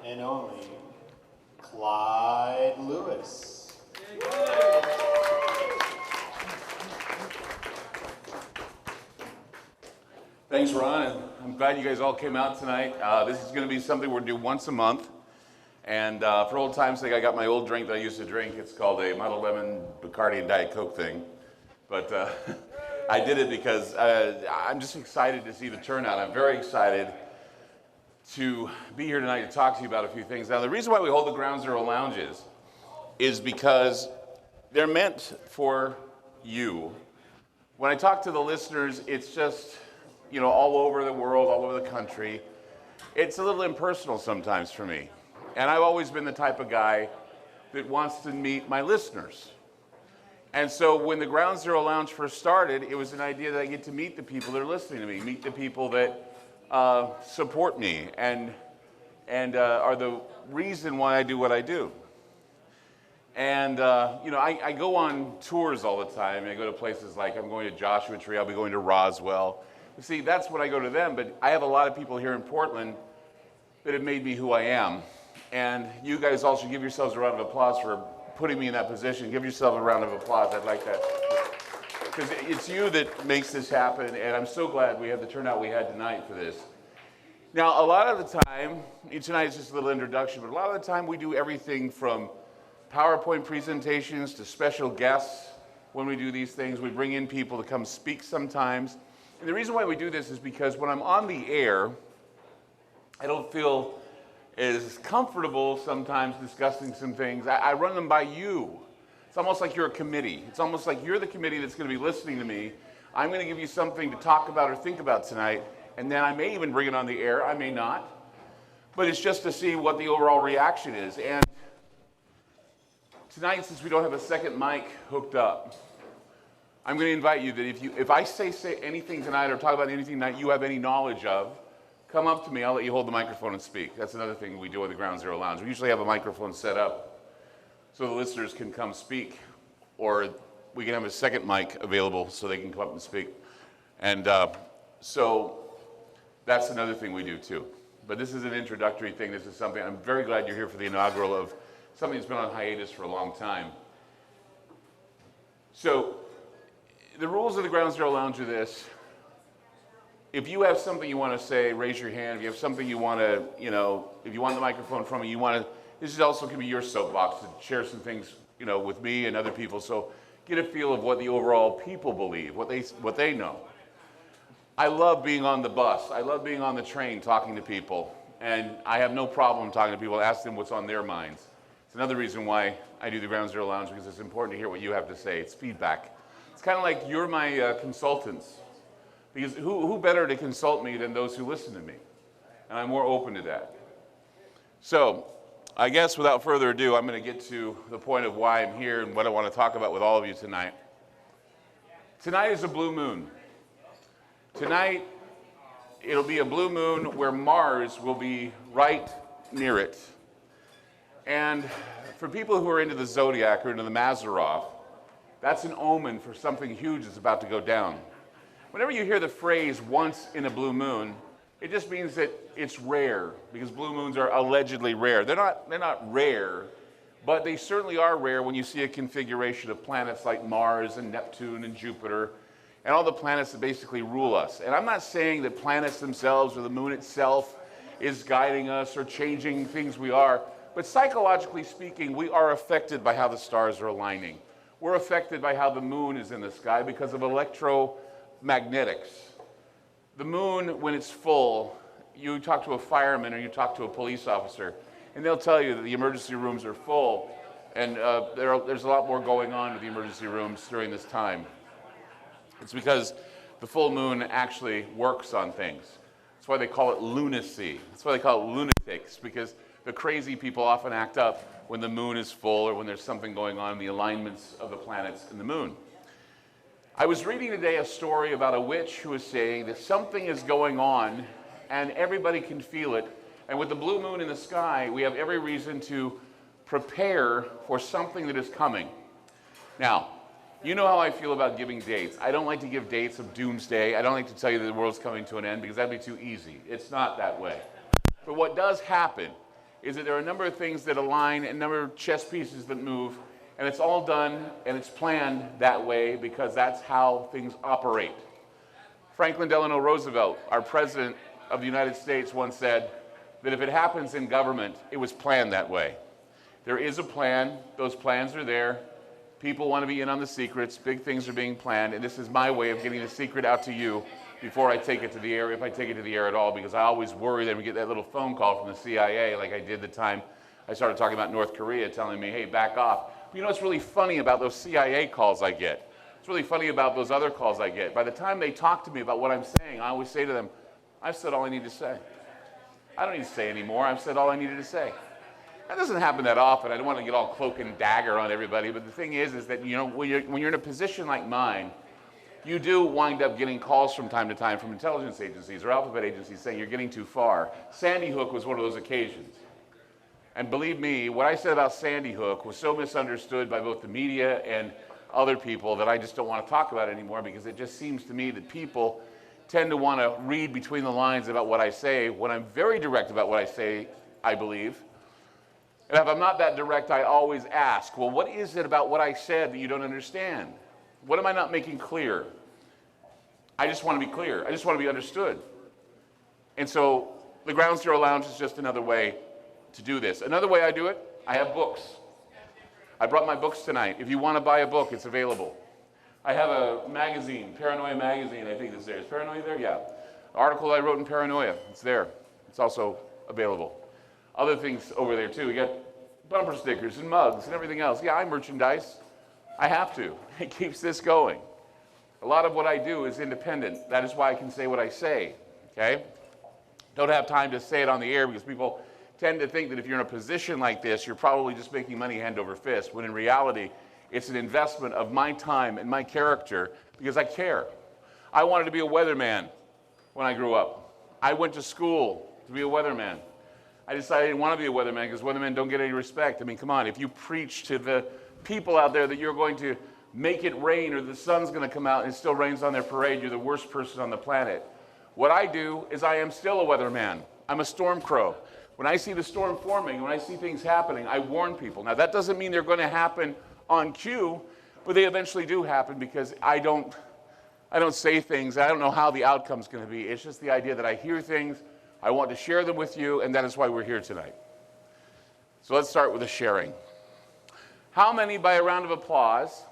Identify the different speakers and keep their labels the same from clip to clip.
Speaker 1: and only Clyde Lewis.
Speaker 2: Thanks, Ron, and I'm glad you guys all came out tonight. This is going to be something we're going to do once a month. And for old time's sake, I got my old drink that I used to drink. It's called a Model Lemon Bacardi and Diet Coke thing. But I did it because I'm just excited to see the turnout. I'm very excited to be here tonight to talk to you about a few things. Now, the reason why we hold the Ground Zero Lounges is because they're meant for you. When I talk to the listeners, it's just, you know, all over the world, all over the country. It's a little impersonal sometimes for me. And I've always been the type of guy that wants to meet my listeners. And so when the Ground Zero Lounge first started, it was an idea that I get to meet the people that are listening to me, meet the people that support me and are the reason why I do what I do. And, you know, I go on tours all the time. I go to places like I'm going to Joshua Tree, I'll be going to Roswell. See, that's when I go to them, but I have a lot of people here in Portland that have made me who I am. And you guys all should give yourselves a round of applause for putting me in that position. Give yourself a round of applause. I'd like that. Because it's you that makes this happen, and I'm so glad we had the turnout we had tonight for this. Now, a lot of the time, tonight is just a little introduction, but a lot of the time we do everything from PowerPoint presentations to special guests. When we do these things, we bring in people to come speak sometimes. And the reason why we do this is because when I'm on the air, I don't feel as comfortable sometimes discussing some things. I run them by you. It's almost like you're a committee. It's almost like you're the committee that's going to be listening to me. I'm going to give you something to talk about or think about tonight, and then I may even bring it on the air. I may not. But it's just to see what the overall reaction is. And tonight, since we don't have a second mic hooked up, I'm going to invite you that if I say anything tonight or talk about anything that you have any knowledge of, come up to me. I'll let you hold the microphone and speak. That's another thing we do at the Ground Zero Lounge. We usually have a microphone set up so the listeners can come speak, or we can have a second mic available so they can come up and speak. And so that's another thing we do too. But this is an introductory thing. This is something, I'm very glad you're here for the inaugural of something that's been on hiatus for a long time. So the rules of the Ground Zero Lounge are this. If you have something you want to say, raise your hand. If you have something you want to, you know, if you want the microphone from me, this is also going to be your soapbox to share some things, you know, with me and other people. So get a feel of what the overall people believe, what they know. I love being on the bus. I love being on the train talking to people. And I have no problem talking to people, ask them what's on their minds. It's another reason why I do the Ground Zero Lounge, because it's important to hear what you have to say. It's feedback. It's kind of like you're my consultants. Because who better to consult me than those who listen to me? And I'm more open to that. So I guess without further ado, I'm going to get to the point of why I'm here and what I want to talk about with all of you tonight. Tonight is a blue moon. Tonight, it'll be a blue moon where Mars will be right near it. And for people who are into the zodiac or into the Mazzaroth, that's an omen for something huge that's about to go down. Whenever you hear the phrase once in a blue moon, it just means that it's rare, because blue moons are allegedly rare. They're not rare, but they certainly are rare when you see a configuration of planets like Mars and Neptune and Jupiter and all the planets that basically rule us. And I'm not saying that planets themselves or the moon itself is guiding us or changing things we are, but psychologically speaking, we are affected by how the stars are aligning. We're affected by how the moon is in the sky because of electromagnetics. The moon, when it's full, you talk to a fireman or you talk to a police officer, and they'll tell you that the emergency rooms are full, and there's a lot more going on with the emergency rooms during this time. It's because the full moon actually works on things. That's why they call it lunacy. That's why they call it lunatics, because the crazy people often act up when the moon is full or when there's something going on in the alignments of the planets and the moon. I was reading today a story about a witch who was saying that something is going on and everybody can feel it. And with the blue moon in the sky, we have every reason to prepare for something that is coming. Now, you know how I feel about giving dates. I don't like to give dates of doomsday. I don't like to tell you that the world's coming to an end because that'd be too easy. It's not that way. But what does happen is that there are a number of things that align and a number of chess pieces that move, and it's all done and it's planned that way because that's how things operate. Franklin Delano Roosevelt, our president of the United States, once said that if it happens in government, it was planned that way. There is a plan. Those plans are there. People want to be in on the secrets. Big things are being planned, and this is my way of getting the secret out to you before I take it to the air, if I take it to the air at all, because I always worry that we get that little phone call from the CIA like I did the time I started talking about North Korea, telling me, hey, back off. But you know what's really funny about those CIA calls I get? It's really funny about those other calls I get. By the time they talk to me about what I'm saying, I always say to them, I've said all I need to say. I don't need to say anymore. I've said all I needed to say. That doesn't happen that often. I don't want to get all cloak and dagger on everybody, but the thing is that, you know, when you're in a position like mine, you do wind up getting calls from time to time from intelligence agencies or alphabet agencies saying you're getting too far. Sandy Hook was one of those occasions. And believe me, what I said about Sandy Hook was so misunderstood by both the media and other people that I just don't want to talk about it anymore, because it just seems to me that people tend to want to read between the lines about what I say when I'm very direct about what I say, I believe. And if I'm not that direct, I always ask, well, what is it about what I said that you don't understand? What am I not making clear? I just want to be clear. I just want to be understood. And so the Ground Zero Lounge is just another way to do this. Another way I do it, I have books. I brought my books tonight. If you want to buy a book, it's available. I have a magazine, Paranoia Magazine, I think it's there. Is Paranoia there? Yeah. The article I wrote in Paranoia, it's there. It's also available. Other things over there too. We got bumper stickers and mugs and everything else. Yeah, I merchandise. I have to. It keeps this going. A lot of what I do is independent. That is why I can say what I say, okay? Don't have time to say it on the air because people tend to think that if you're in a position like this, you're probably just making money hand over fist, when in reality, it's an investment of my time and my character because I care. I wanted to be a weatherman when I grew up. I went to school to be a weatherman. I decided I didn't want to be a weatherman because weathermen don't get any respect. I mean, come on, if you preach to the people out there that you're going to make it rain or the sun's going to come out and it still rains on their parade, you're the worst person on the planet. What I do is I am still a weatherman. I'm a storm crow. When I see the storm forming, when I see things happening, I warn people. Now, that doesn't mean they're going to happen on cue, but they eventually do happen because I don't say things. I don't know how the outcome's going to be. It's just the idea that I hear things, I want to share them with you, and that is why we're here tonight. So let's start with the sharing. How many, by a round of applause,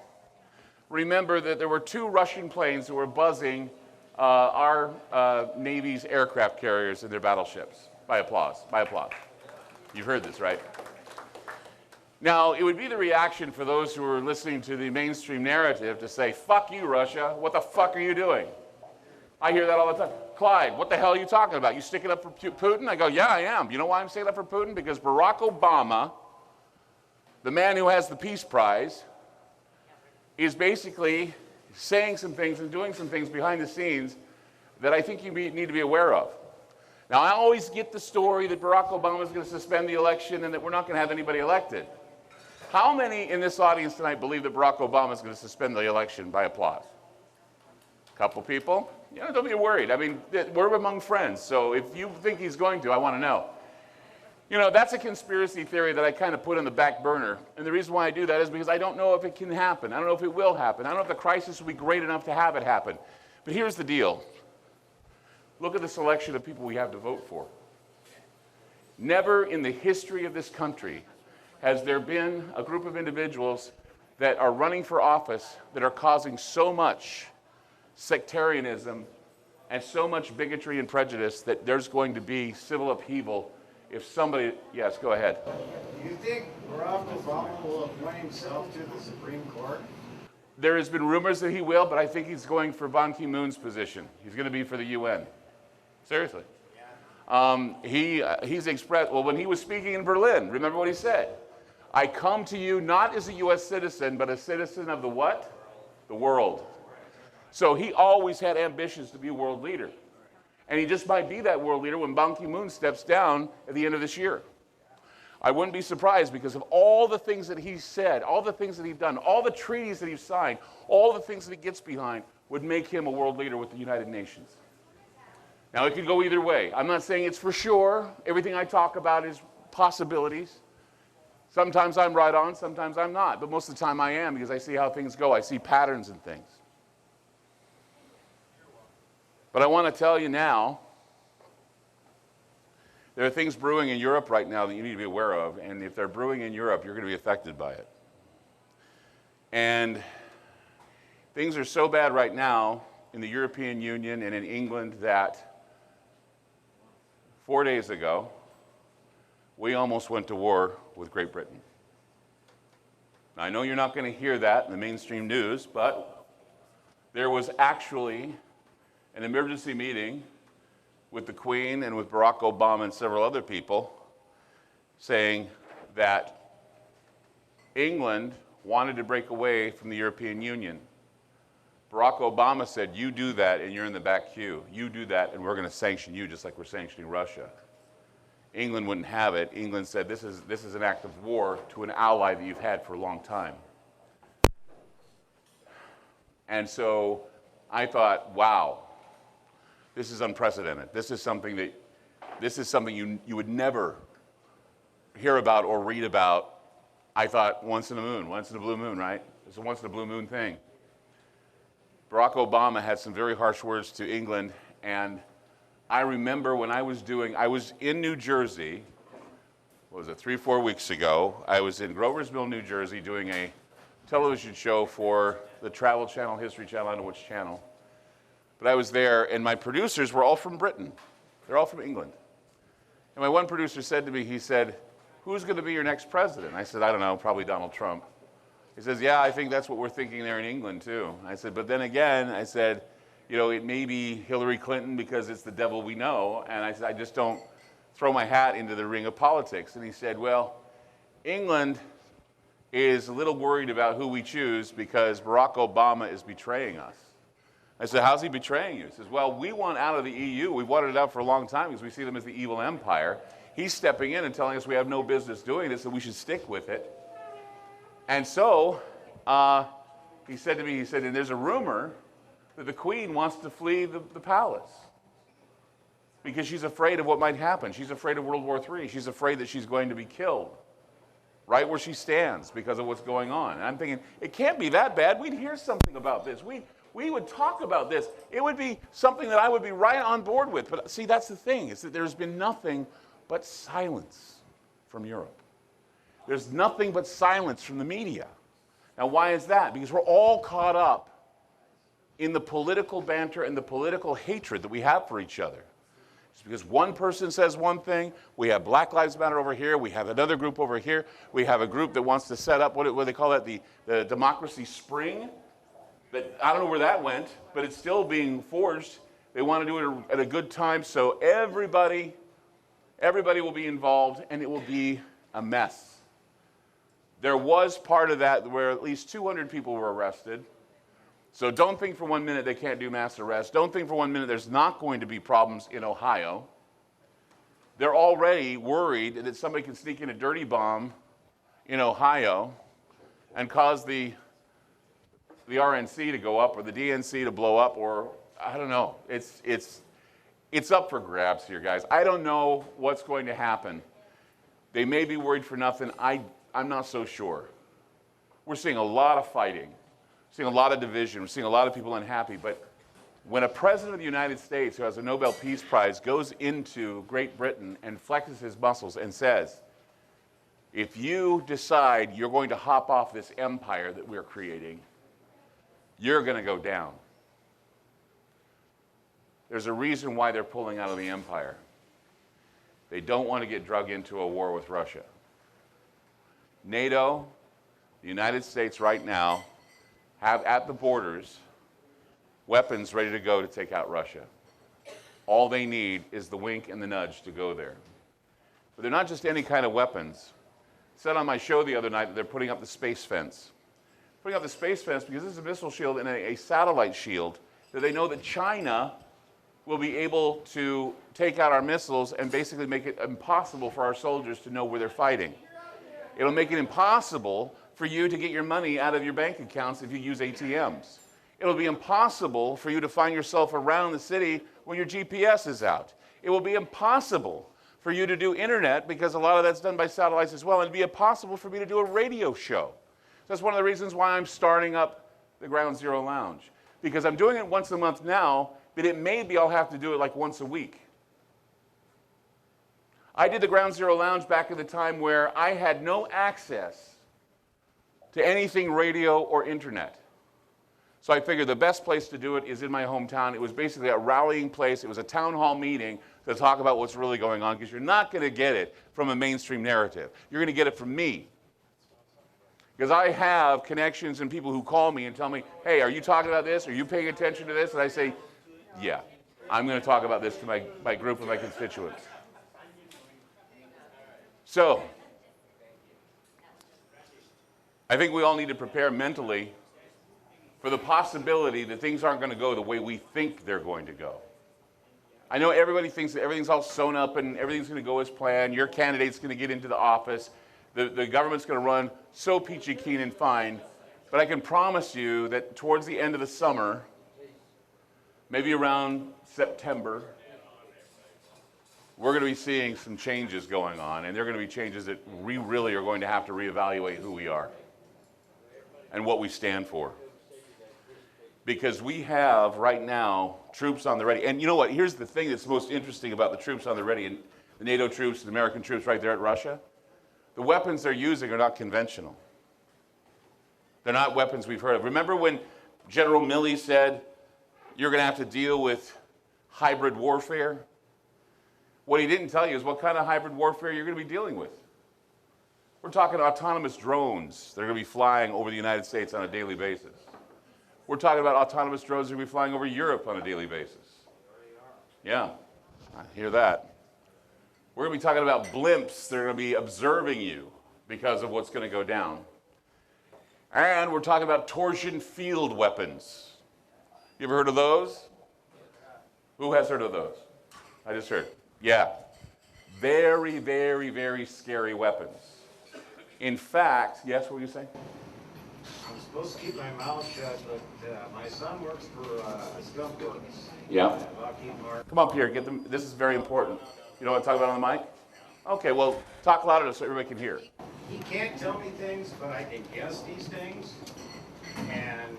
Speaker 2: remember that there were 2 Russian planes that were buzzing our Navy's aircraft carriers in their battleships? By applause, by applause. You've heard this, right? Now, it would be the reaction for those who are listening to the mainstream narrative to say, fuck you, Russia, what the fuck are you doing? I hear that all the time. Clyde, what the hell are you talking about? You sticking up for Putin? I go, yeah, I am. You know why I'm sticking up for Putin? Because Barack Obama, the man who has the Peace Prize, is basically saying some things and doing some things behind the scenes that I think you need to be aware of. Now, I always get the story that Barack Obama is going to suspend the election and that we're not going to have anybody elected. How many in this audience tonight believe that Barack Obama is going to suspend the election? By applause. A couple people? Yeah, don't be worried. I mean, we're among friends, so if you think he's going to, I want to know. You know, that's a conspiracy theory that I kind of put on the back burner, and the reason why I do that is because I don't know if it can happen. I don't know if it will happen. I don't know if the crisis will be great enough to have it happen. But here's the deal. Look at the selection of people we have to vote for. Never in the history of this country has there been a group of individuals that are running for office that are causing so much sectarianism and so much bigotry and prejudice that there's going to be civil upheaval if somebody, yes, go ahead.
Speaker 1: Do you think Barack Obama will appoint himself to the Supreme Court?
Speaker 2: There has been rumors that he will, but I think he's going for Ban Ki-moon's position. He's going to be for the UN. Seriously. He's expressed, well, when he was speaking in Berlin, remember what he said? I come to you not as a U.S. citizen, but a citizen of the what? The world. So he always had ambitions to be a world leader. And he just might be that world leader when Ban Ki-moon steps down at the end of this year. I wouldn't be surprised because of all the things that he said, all the things that he's done, all the treaties that he's signed, all the things that he gets behind would make him a world leader with the United Nations. Now, it could go either way. I'm not saying it's for sure. Everything I talk about is possibilities. Sometimes I'm right on, sometimes I'm not, but most of the time I am because I see how things go. I see patterns in things. But I want to tell you now, there are things brewing in Europe right now that you need to be aware of, and if they're brewing in Europe, you're going to be affected by it. And things are so bad right now in the European Union and in England that 4 days ago, we almost went to war with Great Britain. Now, I know you're not going to hear that in the mainstream news, but there was actually an emergency meeting with the Queen and with Barack Obama and several other people saying that England wanted to break away from the European Union. Barack Obama said, you do that and you're in the back queue. You do that and we're going to sanction you just like we're sanctioning Russia. England wouldn't have it. England said, this is an act of war to an ally that you've had for a long time. And so I thought, wow, this is unprecedented. This is something you would never hear about or read about. I thought once in a blue moon, right? It's a once in a blue moon thing. Barack Obama had some very harsh words to England, and I remember when I was in New Jersey, what was it, 3-4 weeks ago. I was in Groversville, New Jersey, doing a television show for the Travel Channel, History Channel, I don't know which channel. But I was there, and my producers were all from Britain. They're all from England. And my one producer said to me, he said, who's going to be your next president? I said, I don't know, probably Donald Trump. He says, yeah, I think that's what we're thinking there in England, too. I said, but then again, I said, you know, it may be Hillary Clinton because it's the devil we know. And I said, I just don't throw my hat into the ring of politics. And he said, well, England is a little worried about who we choose because Barack Obama is betraying us. I said, how's he betraying you? He says, well, we want out of the EU. We've wanted it out for a long time because we see them as the evil empire. He's stepping in and telling us we have no business doing this and we should stick with it. And so he said to me, he said, and there's a rumor that the Queen wants to flee the palace because she's afraid of what might happen. She's afraid of World War III. She's afraid that she's going to be killed right where she stands because of what's going on. And I'm thinking, it can't be that bad. We'd hear something about this. We would talk about this. It would be something that I would be right on board with. But see, that's the thing, is that there's been nothing but silence from Europe. There's nothing but silence from the media. Now, why is that? Because we're all caught up in the political banter and the political hatred that we have for each other. Just because one person says one thing, we have Black Lives Matter over here, we have another group over here, we have a group that wants to set up, what do they call that, the Democracy Spring? But I don't know where that went, but it's still being forged. They want to do it at a good time, so everybody will be involved, and it will be a mess. There was part of that where at least 200 people were arrested. So don't think for 1 minute they can't do mass arrests. Don't think for 1 minute there's not going to be problems in Ohio. They're already worried that somebody can sneak in a dirty bomb in Ohio and cause the RNC to go up or the DNC to blow up, or I don't know. It's up for grabs here, guys. I don't know what's going to happen. They may be worried for nothing. I'm not so sure. We're seeing a lot of fighting. We're seeing a lot of division. We're seeing a lot of people unhappy. But when a president of the United States who has a Nobel Peace Prize goes into Great Britain and flexes his muscles and says, if you decide you're going to hop off this empire that we're creating, you're going to go down. There's a reason why they're pulling out of the empire. They don't want to get dragged into a war with Russia. NATO, the United States right now, have at the borders weapons ready to go to take out Russia. All they need is the wink and the nudge to go there. But they're not just any kind of weapons. I said on my show the other night that they're putting up the space fence. Putting up the space fence because this is a missile shield and a satellite shield that they know that China will be able to take out our missiles and basically make it impossible for our soldiers to know where they're fighting. It'll make it impossible for you to get your money out of your bank accounts if you use ATMs. It'll be impossible for you to find yourself around the city when your GPS is out. It will be impossible for you to do internet, because a lot of that's done by satellites as well, and it'd be impossible for me to do a radio show. So that's one of the reasons why I'm starting up the Ground Zero Lounge, because I'm doing it once a month now, but it may be I'll have to do it like once a week. I did the Ground Zero Lounge back in the time where I had no access to anything radio or internet. So I figured the best place to do it is in my hometown. It was basically a rallying place. It was a town hall meeting to talk about what's really going on, because you're not going to get it from a mainstream narrative. You're going to get it from me. Because I have connections and people who call me and tell me, hey, are you talking about this? Are you paying attention to this? And I say, yeah, I'm going to talk about this to my group of my constituents. So, I think we all need to prepare mentally for the possibility that things aren't going to go the way we think they're going to go. I know everybody thinks that everything's all sewn up and everything's going to go as planned. Your candidate's going to get into the office. The government's going to run so peachy keen and fine. But I can promise you that towards the end of the summer, maybe around September, we're going to be seeing some changes going on, and they're going to be changes that we really are going to have to reevaluate who we are and what we stand for. Because we have, right now, troops on the ready. And you know what? Here's the thing that's most interesting about the troops on the ready, and the NATO troops, the American troops right there at Russia. The weapons they're using are not conventional. They're not weapons we've heard of. Remember when General Milley said, you're going to have to deal with hybrid warfare? What he didn't tell you is what kind of hybrid warfare you're going to be dealing with. We're talking autonomous drones that are going to be flying over the United States on a daily basis. We're talking about autonomous drones that are going to be flying over Europe on a daily basis. Yeah, I hear that. We're going to be talking about blimps that are going to be observing you because of what's going to go down. And we're talking about torsion field weapons. You ever heard of those? Who has heard of those? I just heard. Yeah. Very, very, very scary weapons. In fact, yes, what were you saying?
Speaker 1: I'm supposed to keep my mouth shut, but my son works for Skunk Works.
Speaker 2: Yeah. Come up here. Get them. This is very important. You don't want to talk about it on the mic? Okay, well, talk louder so everybody can hear.
Speaker 1: He can't tell me things, but I can guess these things. And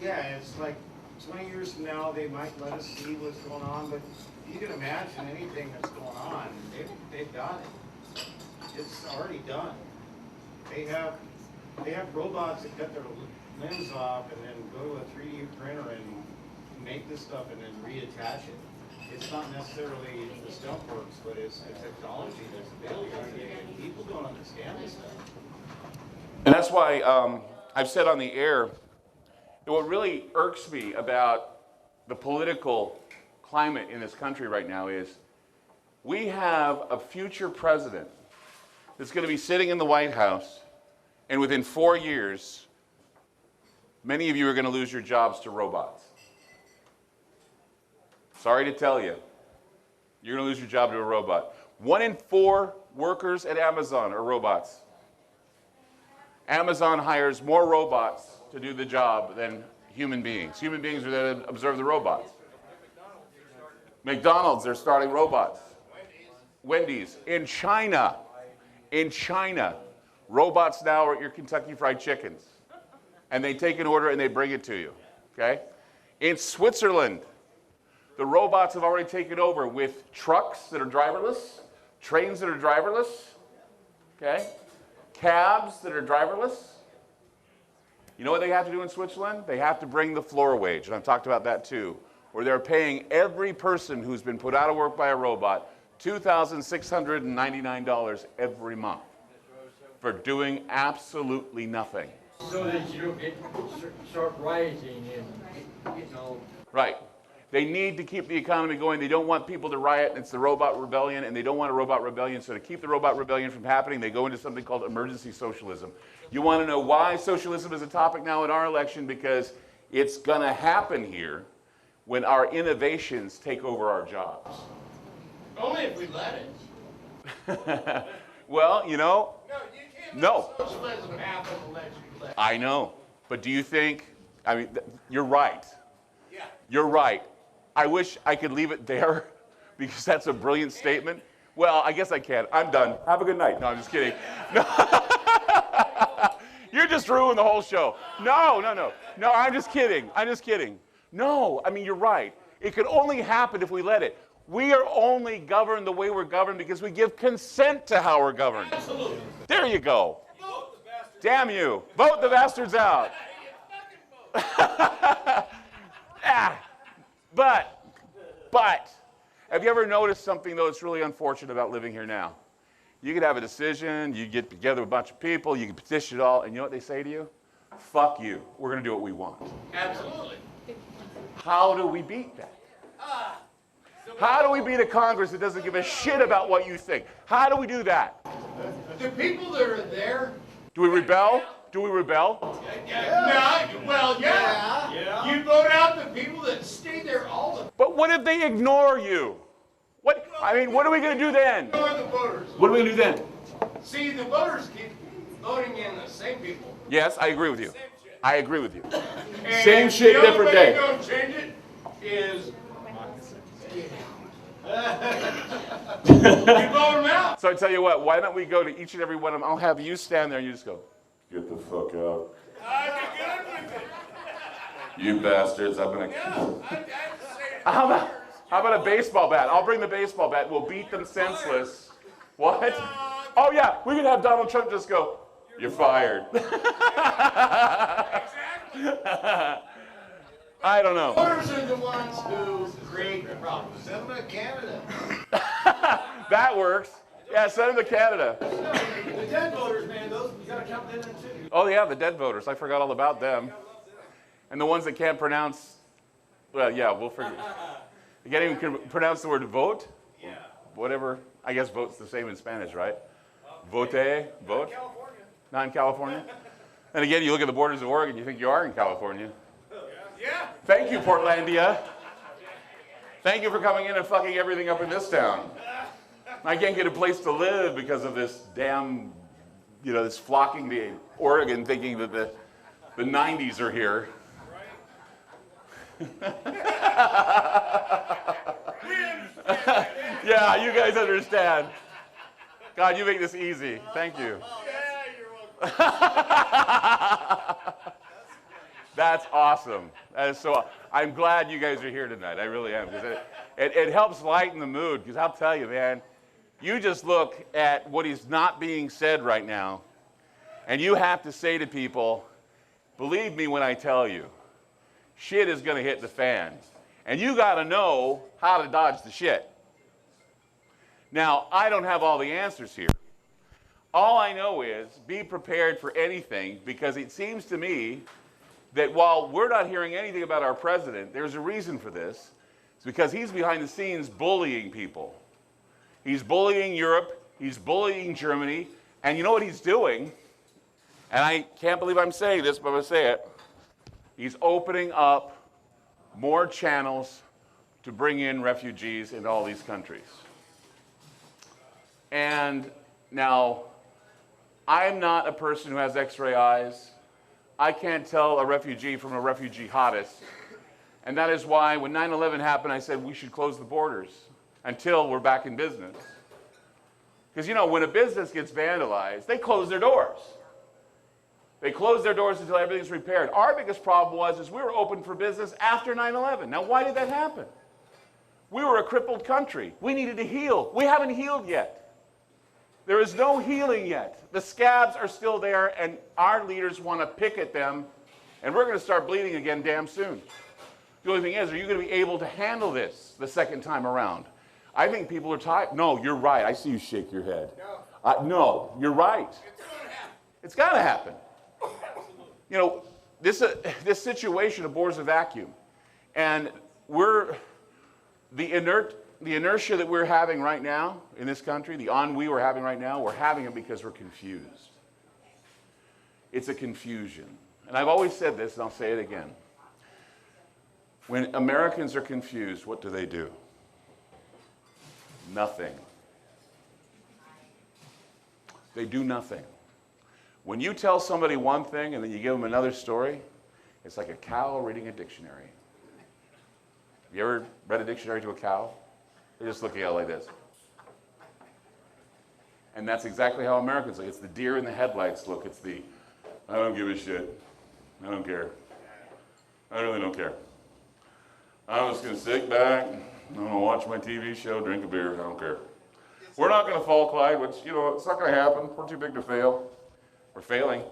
Speaker 1: yeah, it's like 20 years from now, they might let us see what's going on, but you can imagine anything that's going on. They've done it. It's already done. They have robots that cut their limbs off and then go to a 3D printer and make this stuff and then reattach it. It's not necessarily the stuff works, but it's the technology that's available today, and people don't understand this stuff.
Speaker 2: And that's why I've said on the air that what really irks me about the political climate in this country right now is we have a future president that's going to be sitting in the White House, and within 4 years, many of you are going to lose your jobs to robots. Sorry to tell you, you're going to lose your job to a robot. 1 in 4 workers at Amazon are robots. Amazon hires more robots to do the job than human beings. Human beings are there to observe the robots. McDonald's, they're starting robots. Wendy's. In China, robots now are at your Kentucky Fried Chickens. And they take an order and they bring it to you, okay? In Switzerland, the robots have already taken over with trucks that are driverless, trains that are driverless, okay? Cabs that are driverless. You know what they have to do in Switzerland? They have to bring the floor wage, and I've talked about that too, where they're paying every person who's been put out of work by a robot $2,699 every month for doing absolutely nothing.
Speaker 3: So that you don't start rioting and,
Speaker 2: Right. They need to keep the economy going. They don't want people to riot. It's the robot rebellion, and they don't want a robot rebellion. So to keep the robot rebellion from happening, they go into something called emergency socialism. You want to know why socialism is a topic now in our election? Because it's going to happen here when our innovations take over our jobs.
Speaker 4: Only if we let it.
Speaker 2: Well, you know.
Speaker 4: No, you can't
Speaker 2: No.
Speaker 4: let socialism happen unless you let it.
Speaker 2: I know. But do you think, I mean, you're right.
Speaker 4: Yeah.
Speaker 2: You're right. I wish I could leave it there because that's a brilliant statement. Well, I guess I can. I'm done. Have a good night. No, I'm just kidding. No. You're just ruining the whole show. No, no, no. No, I'm just kidding. I'm just kidding. No, I mean, you're right. It could only happen if we let it. We are only governed the way we're governed because we give consent to how we're governed.
Speaker 4: Absolutely.
Speaker 2: There you go. Damn you. Vote the bastards out. But, have you ever noticed something, though, that's really unfortunate about living here now? You could have a decision, you get together with a bunch of people, you can petition it all, and you know what they say to you? Fuck you. We're going to do what we want.
Speaker 4: Absolutely.
Speaker 2: How do we beat that? How do we beat a Congress that doesn't give a shit about what you think? How do we do that?
Speaker 4: The people that are there.
Speaker 2: Do we rebel? Do we rebel?
Speaker 4: Well, yeah. You vote out the people that stay there all the.
Speaker 2: But what if they ignore you? What? I mean, what are we going to do then?
Speaker 4: Ignore the voters.
Speaker 2: What are we going to do then?
Speaker 4: See, the voters keep voting in the same people.
Speaker 2: Yes, I agree with you. I agree with you.
Speaker 4: And
Speaker 2: Same shit, different day.
Speaker 4: The only way you're going to change it is you vote them out.
Speaker 2: So I tell you what, why don't we go to each and every one of them? I'll have you stand there and you just go, get the fuck out. You bastards, I'm going to... How about a baseball bat? I'll bring the baseball bat. We'll beat them senseless. What? Oh, yeah, we can have Donald Trump just go, you're fired. I don't know.
Speaker 4: Voters are the ones who create the problem.
Speaker 1: Send them to Canada.
Speaker 2: That works. Yeah, send them to Canada.
Speaker 3: The dead voters, man, those, you gotta count them in too.
Speaker 2: Oh, yeah, the dead voters. I forgot all about them. And the ones that can't pronounce, well, yeah, we'll forget. You can't even pronounce the word vote? Yeah. Whatever. I guess vote's the same in Spanish, right? Vote? Vote? Not in California? And again, you look at the borders of Oregon, you think you are in California.
Speaker 4: Yeah.
Speaker 2: Thank you, Portlandia. Thank you for coming in and fucking everything up in this town. I can't get a place to live because of this damn, this flocking to Oregon thinking that the 90s are here. Yeah, you guys understand. God, you make this easy. Thank you. That's awesome. That is so. I'm glad you guys are here tonight. I really am, because it helps lighten the mood. Because I'll tell you, man, you just look at what is not being said right now, and you have to say to people, believe me when I tell you, shit is going to hit the fan, and you got to know how to dodge the shit. Now, I don't have all the answers here. All I know is be prepared for anything, because it seems to me that while we're not hearing anything about our president, there's a reason for this. It's because he's behind the scenes bullying people. He's bullying Europe, he's bullying Germany, and you know what he's doing? And I can't believe I'm saying this, but I'm going to say it. He's opening up more channels to bring in refugees in all these countries. And now, I'm not a person who has X-ray eyes. I can't tell a refugee from a refugee jihadist. And that is why when 9/11 happened, I said we should close the borders until we're back in business. Because, when a business gets vandalized, they close their doors. They close their doors until everything's repaired. Our biggest problem was we were open for business after 9/11. Now, why did that happen? We were a crippled country. We needed to heal. We haven't healed yet. There is no healing yet. The scabs are still there, and our leaders want to pick at them, and we're going to start bleeding again damn soon. The only thing is, are you going to be able to handle this the second time around? I think people are tired. No, you're right. I see you shake your head. No, you're right. It's got to happen. This situation abhors a vacuum, and the inertia that we're having right now in this country, the ennui we're having right now, we're having it because we're confused. It's a confusion. And I've always said this, and I'll say it again. When Americans are confused, what do? Nothing. They do nothing. When you tell somebody one thing and then you give them another story, it's like a cow reading a dictionary. Have you ever read a dictionary to a cow? They're just looking at it like this. And that's exactly how Americans look. It's the deer in the headlights look. It's the, I don't give a shit. I don't care. I really don't care. I'm just gonna sit back, I'm gonna watch my TV show, drink a beer, I don't care. We're not gonna fall, Clyde, which, you know, it's not gonna happen. We're too big to fail. We're failing.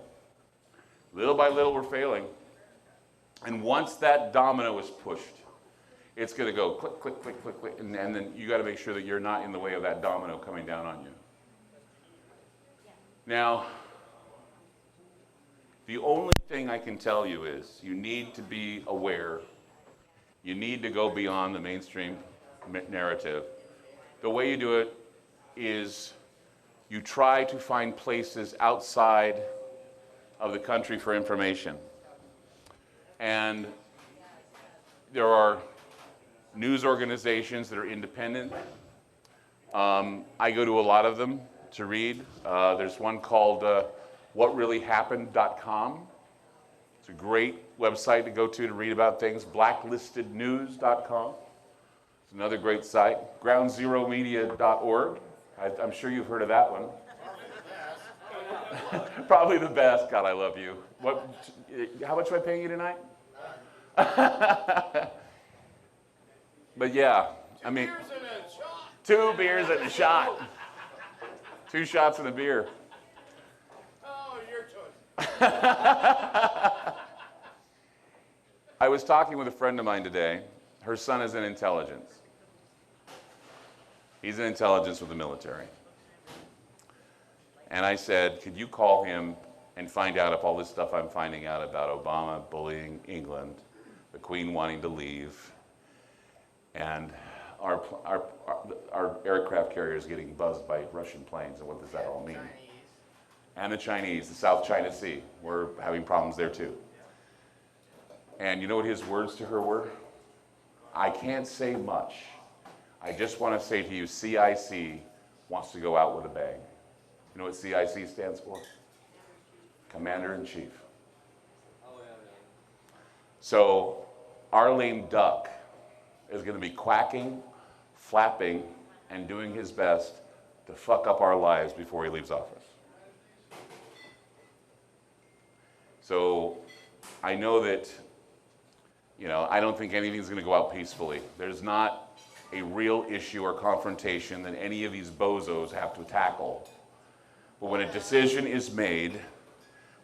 Speaker 2: Little by little, we're failing. And once that domino is pushed, it's gonna go click, click, click, click, click, and then you gotta make sure that you're not in the way of that domino coming down on you. Now, the only thing I can tell you is you need to be aware. You need to go beyond the mainstream narrative. The way you do it is you try to find places outside of the country for information. And there are news organizations that are independent. I go to a lot of them to read. There's one called whatreallyhappened.com. It's a great website to go to read about things. Blacklistednews.com. It's another great site. groundzeromedia.org. I'm sure you've heard of that one. Probably the best. God, I love you. How much am I paying you tonight? But yeah, I mean, 2 beers and a shot. 2 shots and a beer.
Speaker 4: Oh, your choice.
Speaker 2: I was talking with a friend of mine today. Her son is in intelligence. He's in intelligence with the military. And I said, could you call him and find out if all this stuff I'm finding out about Obama bullying England, the Queen wanting to leave, and our aircraft carriers getting buzzed by Russian planes, and what does that all mean? And the Chinese, the South China Sea. We're having problems there too. And you know what his words to her were? I can't say much. I just want to say to you, CIC wants to go out with a bang. You know what CIC stands for? Commander-in-Chief. So our lame duck is going to be quacking, flapping, and doing his best to fuck up our lives before he leaves office. So I know that, you know, I don't think anything's going to go out peacefully. There's not a real issue or confrontation that any of these bozos have to tackle. But when a decision is made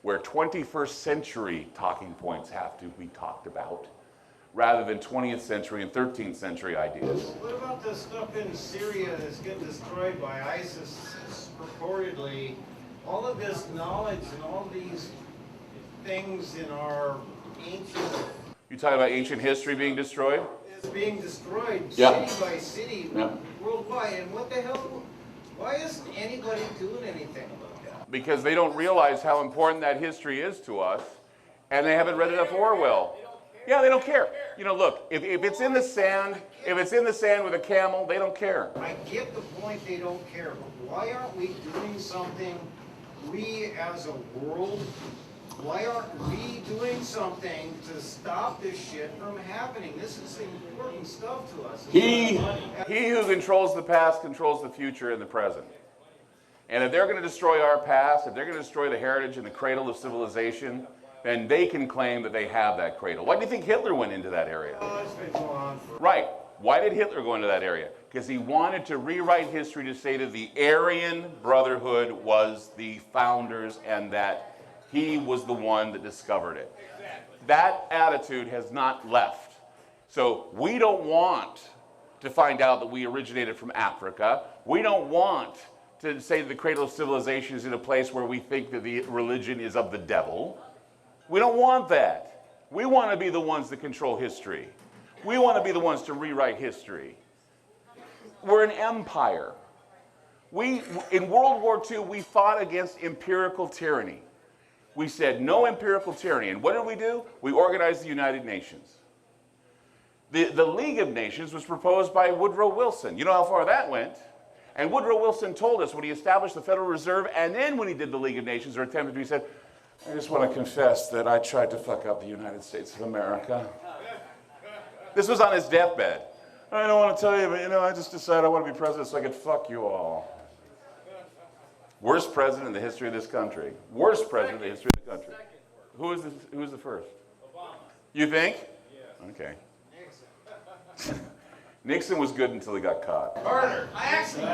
Speaker 2: where 21st century talking points have to be talked about, rather than 20th century and 13th century ideas.
Speaker 1: What about the stuff in Syria that's getting destroyed by ISIS purportedly? All of this knowledge and all these things in our ancient...
Speaker 2: You talking about ancient history being destroyed?
Speaker 1: Is being destroyed
Speaker 2: Yeah.
Speaker 1: city by city
Speaker 2: Yeah.
Speaker 1: worldwide. And what the hell? Why isn't anybody doing anything about that?
Speaker 2: Because they don't realize how important that history is to us, and they haven't read enough Orwell. Yeah, they don't care. You know, look, if it's in the sand, if it's in the sand with a camel, they don't care.
Speaker 1: I get the point, they don't care, but why aren't we doing something, we as a world, why aren't we doing something to stop this shit from happening? This is important stuff to us.
Speaker 2: He who controls the past controls the future and the present. And if they're going to destroy our past, if they're going to destroy the heritage and the cradle of civilization, then they can claim that they have that cradle. Why do you think Hitler went into that area?
Speaker 1: Oh, it's been going on for...
Speaker 2: Right. Why did Hitler go into that area? Because he wanted to rewrite history to say that the Aryan Brotherhood was the founders and that he was the one that discovered it. That attitude has not left. So we don't want to find out that we originated from Africa. We don't want to say that the cradle of civilization is in a place where we think that the religion is of the devil. We don't want that. We want to be the ones that control history. We want to be the ones to rewrite history. We're an empire. In World War II, we fought against empirical tyranny. We said no empirical tyranny. And what did we do? We organized the United Nations. The League of Nations was proposed by Woodrow Wilson. You know how far that went? And Woodrow Wilson told us when he established the Federal Reserve, and then when he did the League of Nations, or attempted to, he said, I just want to confess that I tried to fuck up the United States of America. This was on his deathbed. I don't want to tell you, but you know, I just decided I want to be president so I could fuck you all. Worst president in the history of this country. Worst president in the history of the country. Who is the first? Obama. You think? Yeah. Okay. Nixon was good until he got caught.
Speaker 1: Carter. I actually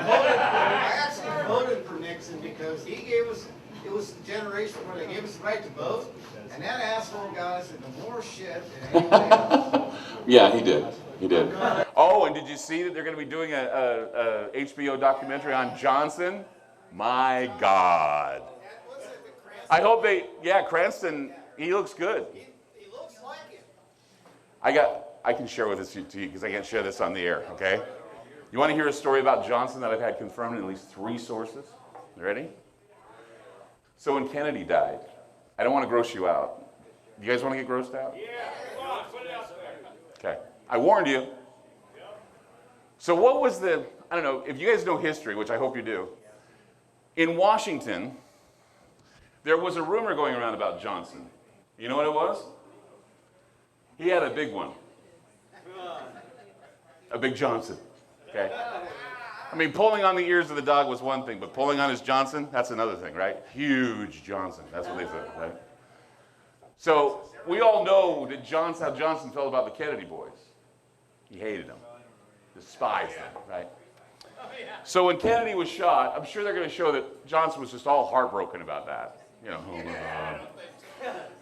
Speaker 1: voted for Nixon because he gave us, it was the generation where they gave us the right to vote, and that asshole got us into more shit than anybody else.
Speaker 2: Yeah, he did. He did. Oh, and did you see that they're going to be doing a HBO documentary on Johnson? My God. I hope Cranston, he looks good.
Speaker 1: He looks like it.
Speaker 2: I can share with this to you because I can't share this on the air, okay? You want to hear a story about Johnson that I've had confirmed in at least 3 sources? You ready? So when Kennedy died, I don't want to gross you out. You guys want to get grossed out?
Speaker 4: Yeah, come on, put it out there.
Speaker 2: Okay. I warned you. So what was I don't know, if you guys know history, which I hope you do, in Washington, there was a rumor going around about Johnson. You know what it was? He had a big one. A big Johnson, okay? I mean, pulling on the ears of the dog was one thing, but pulling on his Johnson, that's another thing, right? Huge Johnson, that's what they said, right? So we all know that how Johnson felt about the Kennedy boys. He hated them, despised them, right? So when Kennedy was shot, I'm sure they're going to show that Johnson was just all heartbroken about that. You know,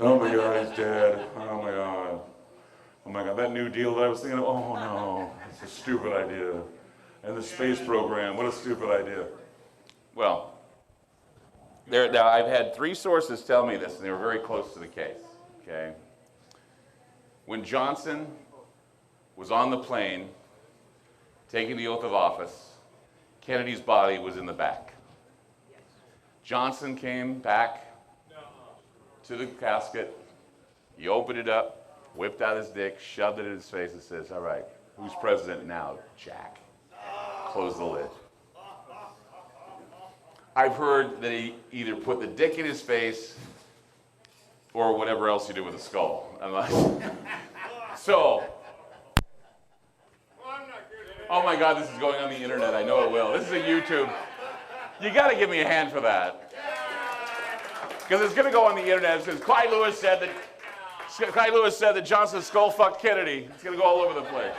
Speaker 2: oh my God, he's dead. Oh my God. Oh my God, that New Deal that I was thinking of, oh no, it's a stupid idea. And the space program, what a stupid idea. Well, now I've had 3 sources tell me this, and they were very close to the case, okay? When Johnson was on the plane, taking the oath of office, Kennedy's body was in the back. Johnson came back to the casket, he opened it up, whipped out his dick, shoved it in his face, and says, all right, who's president now, Jack? Close the lid. I've heard that he either put the dick in his face or whatever else you do with a skull. I'm like, so, oh my God, this is going on the internet. I know it will. This is a YouTube. You got to give me a hand for that. Because it's going to go on the internet. It says Clyde Lewis said that Johnson's skull fucked Kennedy. It's going to go all over the place.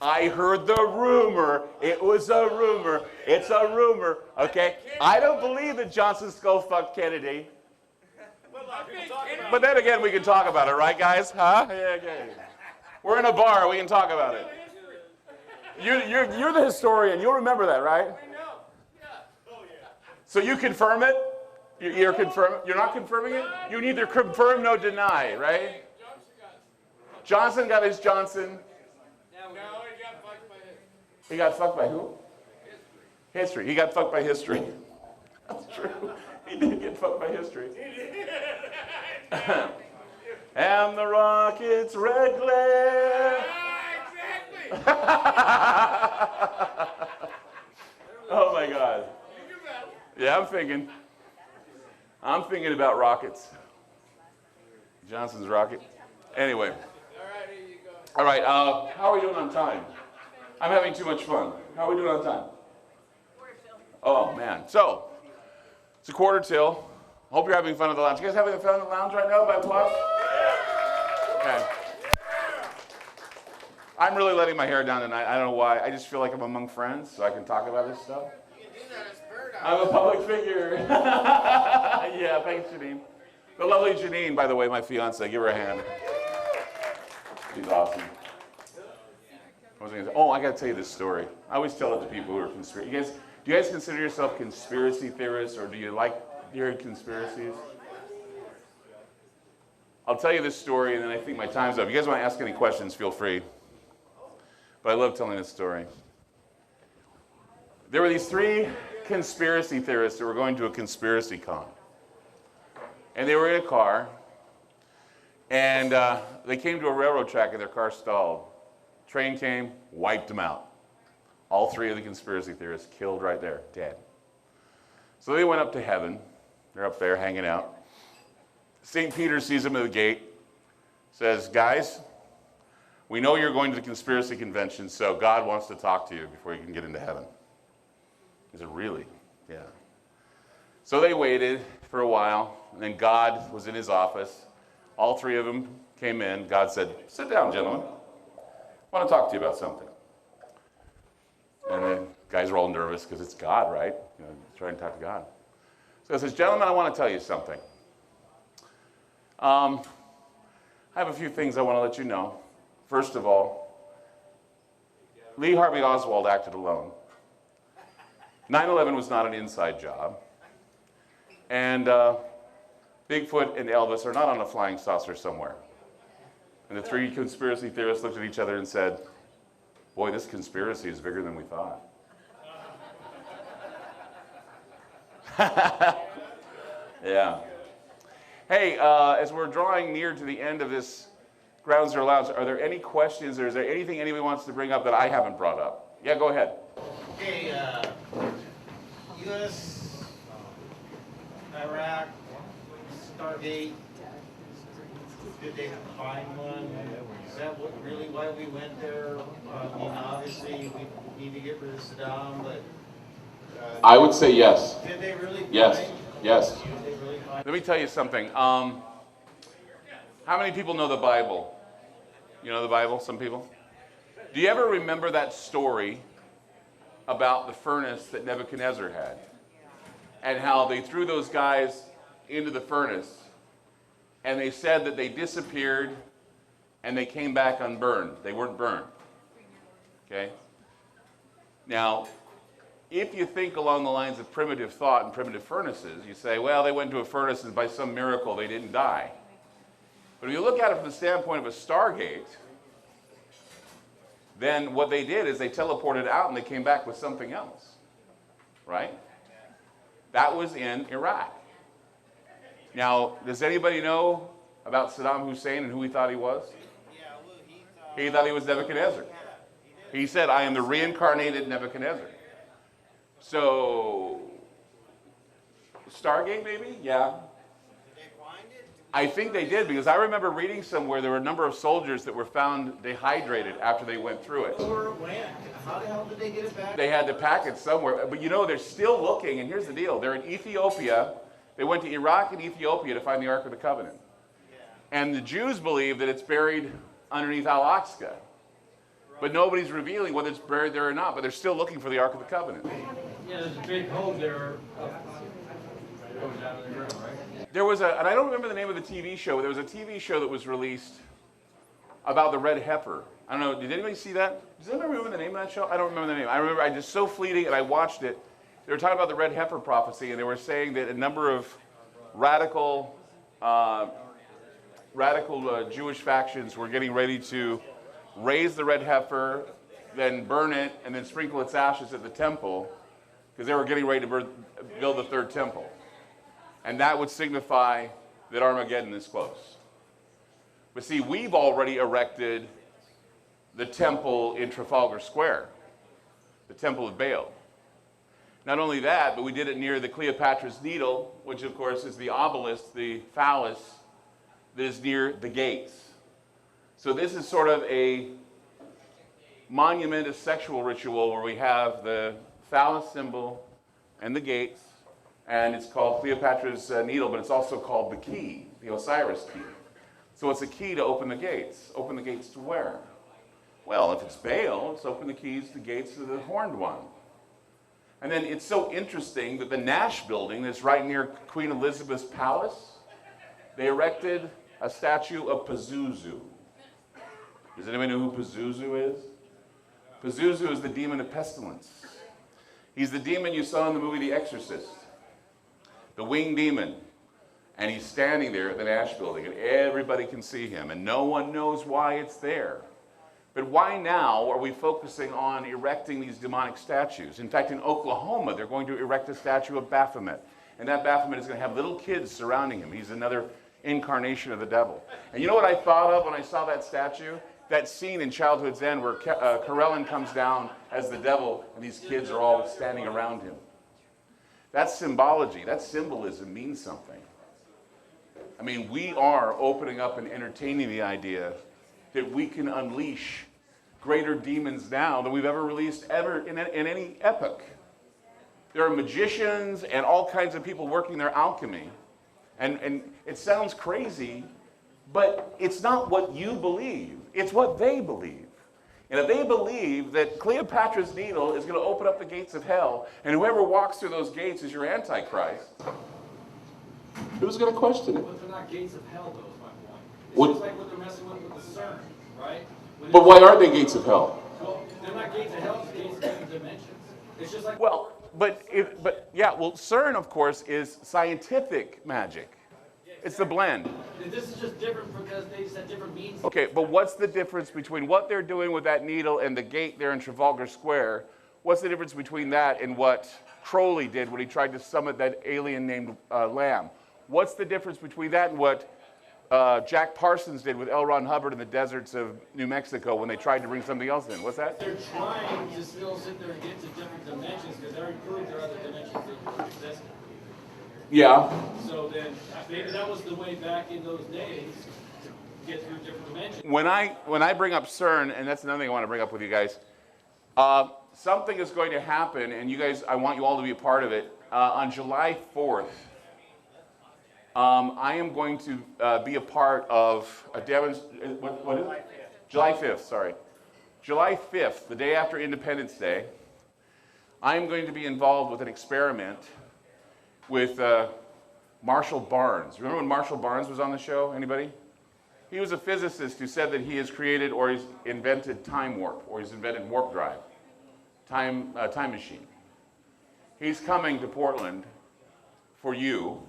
Speaker 2: I heard the rumor. It was a rumor. It's a rumor. Okay? I don't believe that Johnson's skull fucked Kennedy. But then again, we can talk about it, right, guys? Huh? Yeah, okay. We're in a bar. We can talk about it. You're the historian. You'll remember that, right? So you confirm it? You're not confirming it? You neither confirm nor deny, right? Johnson got his Johnson.
Speaker 4: No, he got fucked by history.
Speaker 2: He got fucked by who? History. He got fucked by history. That's true. He did get fucked by history. And the rocket's red glare.
Speaker 4: Exactly.
Speaker 2: Oh my God. Yeah, I'm thinking about rockets. Johnson's rocket. Anyway.
Speaker 4: All right, here you go.
Speaker 2: All right, how are we doing on time? I'm having too much fun. How are we doing on time? Oh, man. So, it's a 1:45. Hope you're having fun at the lounge. You guys having fun at the lounge right now by applause? Okay. I'm really letting my hair down tonight. I don't know why. I just feel like I'm among friends, so I can talk about this stuff.
Speaker 1: You can do that as bird eye.
Speaker 2: I'm a public figure. Yeah, thanks, Janine. The lovely Janine, by the way, my fiance. Give her a hand. She's awesome. What was I gonna say? Oh, I got to tell you this story. I always tell it to people who are conspiracy. Do you guys consider yourself conspiracy theorists, or do you like hearing conspiracies? I'll tell you this story, and then I think my time's up. If you guys want to ask any questions, feel free. But I love telling this story. There were these 3 conspiracy theorists who were going to a conspiracy con. And they were in a car, and they came to a railroad track, and their car stalled. Train came, wiped them out. All 3 of the conspiracy theorists killed right there, dead. So they went up to heaven. They're up there hanging out. St. Peter sees them at the gate, says, guys, we know you're going to the conspiracy convention, so God wants to talk to you before you can get into heaven. I said, really? Yeah. So they waited for a while, and then God was in his office. All three of them came in. God said, sit down, gentlemen. I want to talk to you about something. And the guys were all nervous because it's God, right? You know, trying to talk to God. So I says, gentlemen, I want to tell you something. I have a few things I want to let you know. First of all, Lee Harvey Oswald acted alone. 9/11 was not an inside job. And Bigfoot and Elvis are not on a flying saucer somewhere. And the three conspiracy theorists looked at each other and said, boy, this conspiracy is bigger than we thought. Yeah. Hey, as we're drawing near to the end of this Ground Zero Lounge, are there any questions or is there anything anybody wants to bring up that I haven't brought up? Yeah, go ahead.
Speaker 1: Okay, U.S., Iraq, Stargate, did they find one? Is that really why we went there? I mean, obviously, we need to get rid of Saddam, but...
Speaker 2: I would say yes.
Speaker 1: Did they really find?
Speaker 2: Yes, yes.
Speaker 1: Did they really find?
Speaker 2: Let me tell you something. How many people know the Bible? You know the Bible, some people? Do you ever remember that story about the furnace that Nebuchadnezzar had? And how they threw those guys into the furnace, and they said that they disappeared, and they came back unburned. They weren't burned. Okay? Now, if you think along the lines of primitive thought and primitive furnaces, you say, well, they went to a furnace and by some miracle they didn't die. But if you look at it from the standpoint of a Stargate, then what they did is they teleported out and they came back with something else, right? That was in Iraq. Now, does anybody know about Saddam Hussein and who he thought he was? He thought he was Nebuchadnezzar. He said, I am the reincarnated Nebuchadnezzar. So, Stargate maybe? Yeah. I think they did, because I remember reading somewhere there were a number of soldiers that were found dehydrated after they went through it.
Speaker 1: How the hell did they get it back?
Speaker 2: They had to pack it somewhere. But you know, they're still looking, and here's the deal. They're in Ethiopia. They went to Iraq and Ethiopia to find the Ark of the Covenant. And the Jews believe that it's buried underneath Al-Aqsa. But nobody's revealing whether it's buried there or not, but they're still looking for the Ark of the Covenant.
Speaker 3: Yeah, there's a big hole there. Goes down to the ground, right?
Speaker 2: There was and I don't remember the name of the TV show, but there was a TV show that was released about the red heifer. I don't know, did anybody see that? Does anybody remember the name of that show? I don't remember the name. I remember, I just so fleeting, and I watched it. They were talking about the red heifer prophecy, and they were saying that a number of radical Jewish factions were getting ready to raise the red heifer, then burn it, and then sprinkle its ashes at the temple, because they were getting ready to build the third temple. And that would signify that Armageddon is close. But see, we've already erected the temple in Trafalgar Square, the Temple of Baal. Not only that, but we did it near the Cleopatra's Needle, which of course is the obelisk, the phallus, that is near the gates. So this is sort of a monument, a sexual ritual where we have the phallus symbol and the gates, and it's called Cleopatra's Needle, but it's also called the key, the Osiris key. So it's a key to open the gates. Open the gates to where? Well, if it's Baal, let's open the keys to gates to the horned one. And then it's so interesting that the Nash building that's right near Queen Elizabeth's palace, they erected a statue of Pazuzu. Does anybody know who Pazuzu is? Pazuzu is the demon of pestilence. He's the demon you saw in the movie The Exorcist, the winged demon. And he's standing there at the Nash building, and everybody can see him, and no one knows why it's there. But why now are we focusing on erecting these demonic statues? In fact, in Oklahoma, they're going to erect a statue of Baphomet. And that Baphomet is going to have little kids surrounding him. He's another incarnation of the devil. And you know what I thought of when I saw that statue? That scene in Childhood's End where Corellin comes down as the devil, and these kids are all standing around him. That symbology, that symbolism means something. I mean, we are opening up and entertaining the idea that we can unleash greater demons now than we've ever released in any epoch. There are magicians and all kinds of people working their alchemy. And it sounds crazy, but it's not what you believe. It's what they believe. And if they believe that Cleopatra's Needle is going to open up the gates of hell, and whoever walks through those gates is your Antichrist, who's going to question it?
Speaker 3: But they're not gates of hell, though, is my point. It's
Speaker 2: What-
Speaker 3: just like what they're messing with the CERN, right? When
Speaker 2: But why aren't they gates of hell?
Speaker 3: well, they're not gates of hell, it's gates of different dimensions. It's just like
Speaker 2: Well, but CERN, of course, is scientific magic. It's the blend.
Speaker 3: this is just different because they just have different means.
Speaker 2: Okay, but what's the difference between what they're doing with that needle and the gate there in Trafalgar Square? What's the difference between that and what Crowley did when he tried to summon that alien named Lamb? What's the difference between that and what Jack Parsons did with L. Ron Hubbard in the deserts of New Mexico when they tried to bring something else in? What's that?
Speaker 3: They're trying to still sit there and get to different dimensions because they already proved there are other dimensions that exist.
Speaker 2: Yeah.
Speaker 3: So then maybe that was the way back in those days to get through different dimensions.
Speaker 2: When I bring up CERN, and that's another thing I want to bring up with you guys, something is going to happen, and you guys, I want you all to be a part of it. On July 4th, I am going to be a part of a demonstration. What is it? July 5th, sorry. July 5th, the day after Independence Day, I am going to be involved with an experiment with Marshall Barnes. Remember when Marshall Barnes was on the show? Anybody? He was a physicist who said that he has created or he's invented time warp, or he's invented warp drive, time machine. He's coming to Portland for you,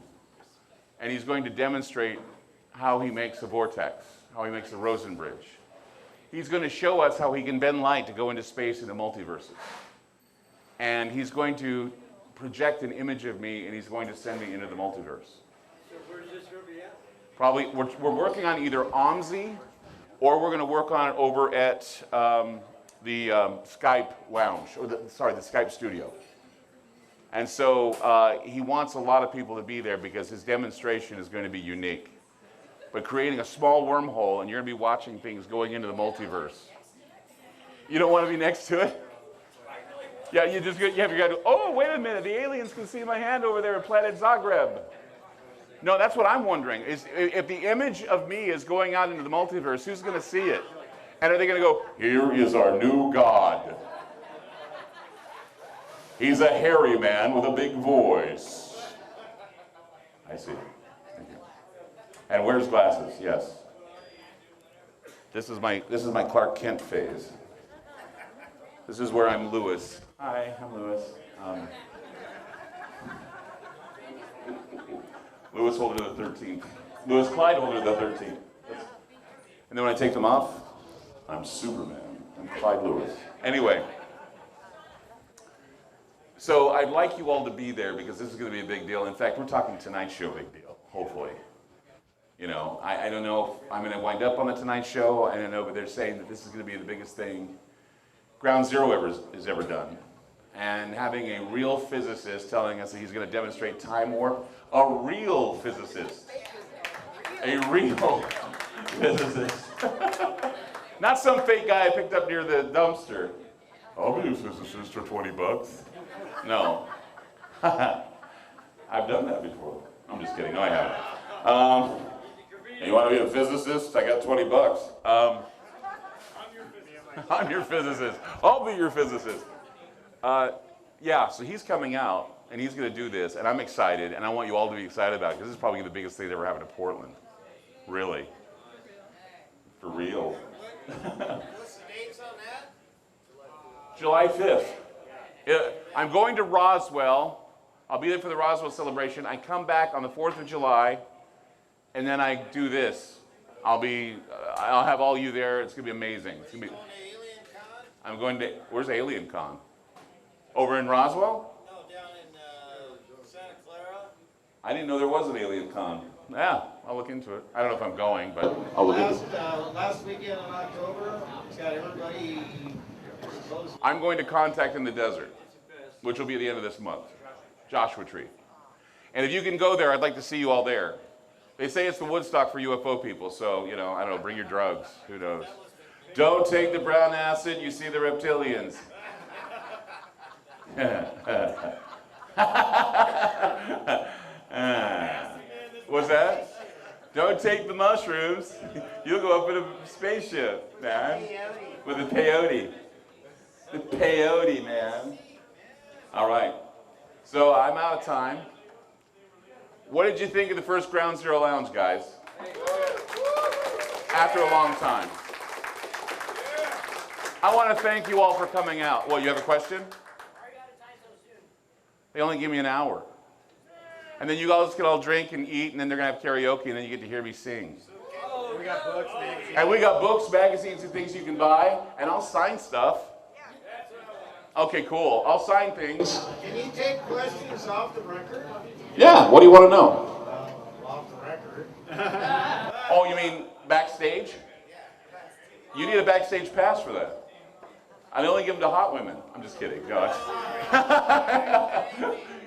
Speaker 2: and he's going to demonstrate how he makes a vortex, how he makes a Rosen bridge. He's going to show us how he can bend light to go into space into multiverses. And he's going to project an image of me, and he's going to send me into the multiverse.
Speaker 5: So where's this going to be at?
Speaker 2: Probably, we're working on either OMSI, or we're going to work on it over at the Skype lounge, or the Skype studio. And so he wants a lot of people to be there because his demonstration is going to be unique. But creating a small wormhole, and you're going to be watching things going into the multiverse. You don't want to be next to it? Yeah, you have your guy do, oh, wait a minute, the aliens can see my hand over there at Planet Zagreb. No, that's what I'm wondering, is if the image of me is going out into the multiverse, who's going to see it? And are they going to go, here is our new god. He's a hairy man with a big voice. I see. Thank you. And wears glasses, yes. This is my Clark Kent phase. This is where I'm Lewis. Hi, I'm Lewis. Lewis holder of the 13th. Lewis Clyde holder of the 13th. And then when I take them off, I'm Superman. I'm Clyde Lewis. Anyway. So I'd like you all to be there because this is going to be a big deal. In fact, we're talking Tonight Show big deal, hopefully. You know, I don't know if I'm going to wind up on the Tonight Show. I don't know, but they're saying that this is going to be the biggest thing Ground Zero has ever done. And having a real physicist telling us that he's going to demonstrate time warp, a real physicist. A real physicist. Not some fake guy I picked up near the dumpster. I'll be a physicist for $20. No. I've done that before. I'm just kidding. No, I haven't. You want to be a physicist? I got $20. I'm your physicist. I'll be your physicist. Yeah, so he's coming out, and he's going to do this, and I'm excited, and I want you all to be excited about it, because this is probably the biggest thing that ever happened to Portland. Really. For real.
Speaker 5: What's the dates on that?
Speaker 2: July 5th. I'm going to Roswell. I'll be there for the Roswell celebration. I come back on the 4th of July, and then I do this. I'll have all you there. It's going to be amazing. It's going to be,
Speaker 5: Going to Alien Con?
Speaker 2: I'm going to, where's Alien Con? Over in Roswell?
Speaker 5: No, down in Santa Clara.
Speaker 2: I didn't know there was an Alien Con. Yeah, I'll look into it. I don't know if I'm going, but I'll look into it.
Speaker 5: Last weekend in October, it's got everybody supposed.
Speaker 2: I'm going to Contact in the Desert, which will be at the end of this month. Joshua Tree. And if you can go there, I'd like to see you all there. They say it's the Woodstock for UFO people, so, you know, I don't know, bring your drugs. Who knows? Don't take the brown acid, you see the reptilians. What's that? Don't take the mushrooms. You'll go up in a spaceship, man. With a peyote. The peyote, man. All right. So I'm out of time. What did you think of the first Ground Zero Lounge, guys? After a long time. I want to thank you all for coming out. Well, you have a question? They only give me an hour. And then you guys can all drink and eat, and then they're going to have karaoke, and then you get to hear me sing.
Speaker 1: We got books, magazines.
Speaker 2: And we got books, magazines, and things you can buy, and I'll sign stuff. Okay, cool. I'll sign things.
Speaker 1: Can you take questions off the record?
Speaker 2: Yeah, what do you want to know?
Speaker 1: Off the record.
Speaker 2: Oh, you mean backstage? You need a backstage pass for that. I only give them to hot women. I'm just kidding. Gosh.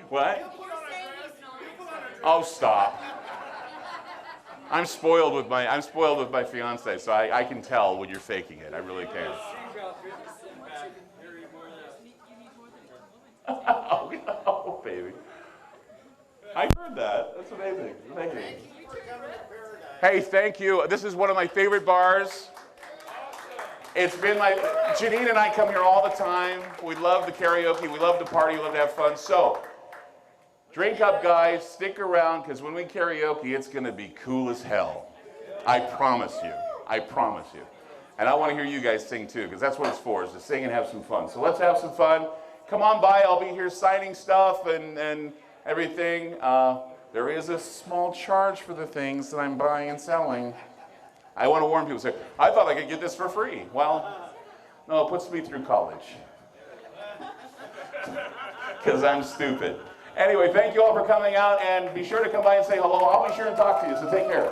Speaker 2: What? Oh, stop. I'm spoiled with my fiance, so I can tell when you're faking it. I really can. Oh, baby. I heard that. That's amazing. Thank you. Hey, thank you. This is one of my favorite bars. It's been Janine and I come here all the time. We love the karaoke. We love to party. We love to have fun. So, drink up, guys. Stick around, because when we karaoke, it's going to be cool as hell. I promise you. I promise you. And I want to hear you guys sing, too, because that's what it's for, is to sing and have some fun. So let's have some fun. Come on by. I'll be here signing stuff and everything. There is a small charge for the things that I'm buying and selling. I want to warn people. Say, I thought I could get this for free. Well, no, it puts me through college. Because I'm stupid. Anyway, thank you all for coming out, and be sure to come by and say hello. I'll be sure to talk to you, so take care.